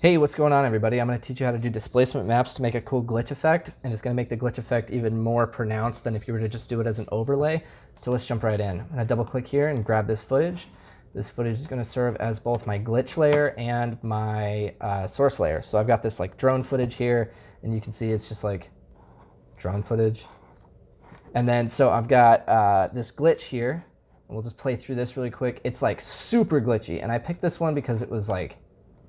Hey, what's going on, everybody? I'm going to teach you how to do displacement maps to make a cool glitch effect, and it's going to make the glitch effect even more pronounced than if you were to just do it as an overlay. So let's jump right in. I'm going to double click here and grab this footage. This footage is going to serve as both my glitch layer and my source layer. So I've got this like drone footage here, and you can see it's just like drone footage. And then so I've got this glitch here, and we'll just play through this really quick. It's like super glitchy, and I picked this one because it was like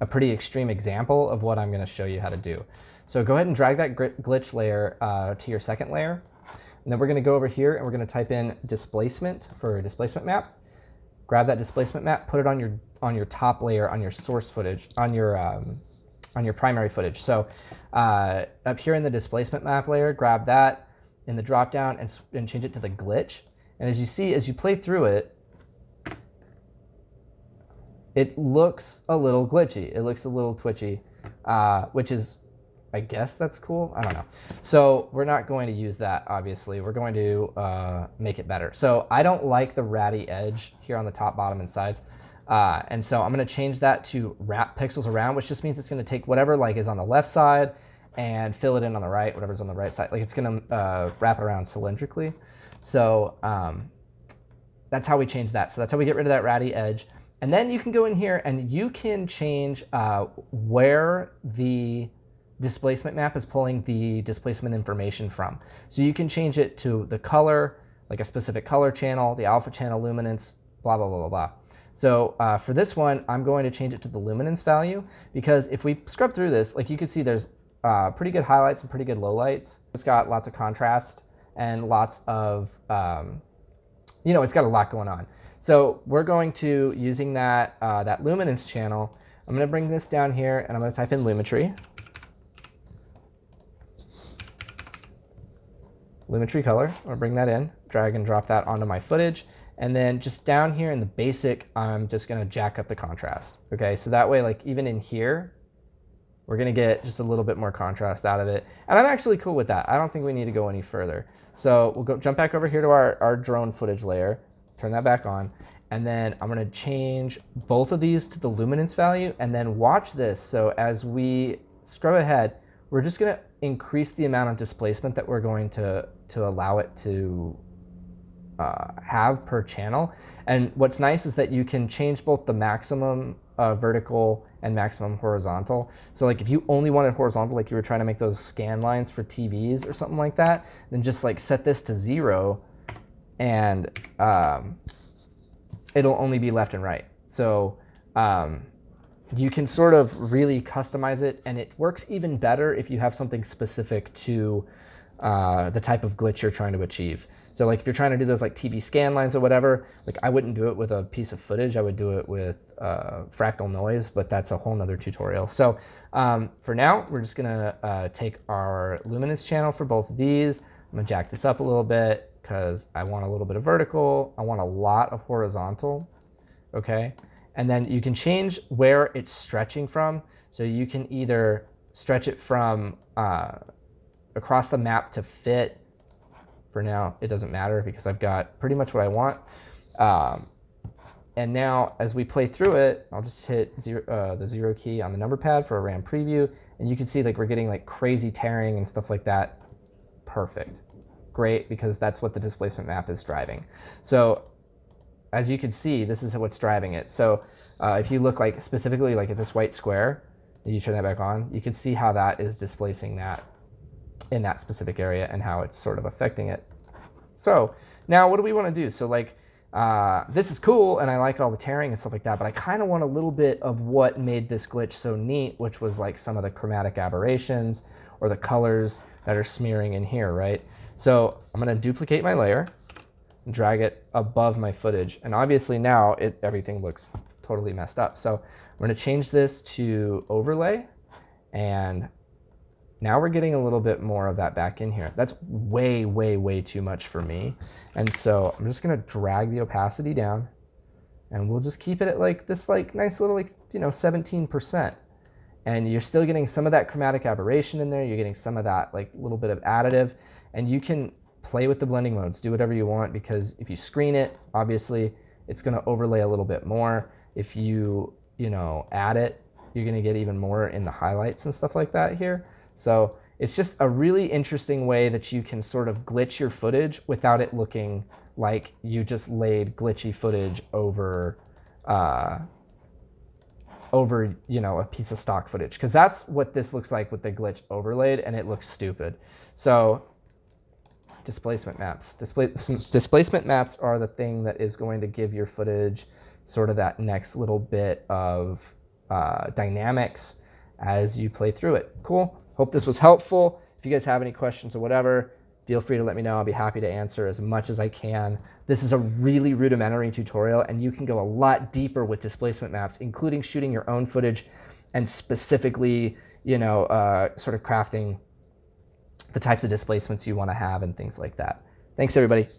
a pretty extreme example of what I'm going to show you how to do. So go ahead and drag that glitch layer to your second layer. And then we're going to go over here and we're going to type in displacement for a displacement map. Grab that displacement map, put it on your top layer on your source footage, on your primary footage. So up here in the displacement map layer, grab that in the drop down and change it to the glitch. And as you see, as you play through it, it looks a little glitchy. It looks a little twitchy, which is, I guess that's cool. I don't know. So we're not going to use that, obviously. We're going to make it better. So I don't like the ratty edge here on the top, bottom, and sides. And so I'm going to change that to wrap pixels around, which just means it's going to take whatever like is on the left side and fill it in on the right, whatever's on the right side. Like it's going to wrap it around cylindrically. So that's how we change that. So that's how we get rid of that ratty edge. And then you can go in here and you can change where the displacement map is pulling the displacement information from. So you can change it to the color, like a specific color channel, the alpha channel luminance, blah, blah, blah, blah, blah. So for this one, I'm going to change it to the luminance value, because if we scrub through this, like you can see there's pretty good highlights and pretty good lowlights. It's got lots of contrast and lots of, it's got a lot going on. So we're going to, using that luminance channel, I'm going to bring this down here and I'm going to type in Lumetri. Lumetri color, I'm going to bring that in, drag and drop that onto my footage. And then just down here in the basic, I'm just going to jack up the contrast. Okay, so that way, like even in here, we're going to get just a little bit more contrast out of it. And I'm actually cool with that. I don't think we need to go any further. So we'll jump back over here to our drone footage layer. Turn that back on, and then I'm going to change both of these to the luminance value, and then watch this. So as we scrub ahead, we're just going to increase the amount of displacement that we're going to allow it to have per channel. And what's nice is that you can change both the maximum vertical and maximum horizontal. So like if you only wanted horizontal, like you were trying to make those scan lines for TVs or something like that, then just like set this to 0. And it'll only be left and right. So you can sort of really customize it, and it works even better if you have something specific to the type of glitch you're trying to achieve. So like if you're trying to do those like TV scan lines or whatever, like I wouldn't do it with a piece of footage. I would do it with fractal noise, but that's a whole nother tutorial. So for now, we're just gonna take our luminance channel for both of these. I'm gonna jack this up a little bit, because I want a little bit of vertical, I want a lot of horizontal, okay? And then you can change where it's stretching from. So you can either stretch it from across the map to fit. For now, it doesn't matter because I've got pretty much what I want. And now as we play through it, I'll just hit the 0 key on the number pad for a RAM preview, and you can see like we're getting like crazy tearing and stuff like that. Perfect. Great, because that's what the displacement map is driving. So as you can see, this is what's driving it. So if you look like specifically like at this white square, and you turn that back on, you can see how that is displacing that in that specific area and how it's sort of affecting it. So now what do we want to do? So like this is cool and I like all the tearing and stuff like that, but I kind of want a little bit of what made this glitch so neat, which was like some of the chromatic aberrations or the colors that are smearing in here, right? So I'm going to duplicate my layer and drag it above my footage. And obviously now everything looks totally messed up. So I'm going to change this to overlay. And now we're getting a little bit more of that back in here. That's way, way, way too much for me. And so I'm just going to drag the opacity down. And we'll just keep it at like this like nice little like 17%. And you're still getting some of that chromatic aberration in there. You're getting some of that like little bit of additive. And you can play with the blending modes, do whatever you want, because if you screen it, obviously it's going to overlay a little bit more. If you, add it, you're going to get even more in the highlights and stuff like that here. So it's just a really interesting way that you can sort of glitch your footage without it looking like you just laid glitchy footage over, you know, a piece of stock footage, because that's what this looks like with the glitch overlaid, and it looks stupid. So displacement maps. Displacement maps are the thing that is going to give your footage sort of that next little bit of dynamics as you play through it. Cool. Hope this was helpful. If you guys have any questions or whatever, feel free to let me know. I'll be happy to answer as much as I can. This is a really rudimentary tutorial, and you can go a lot deeper with displacement maps, including shooting your own footage and specifically, you know, sort of crafting the types of displacements you want to have and things like that. Thanks, everybody.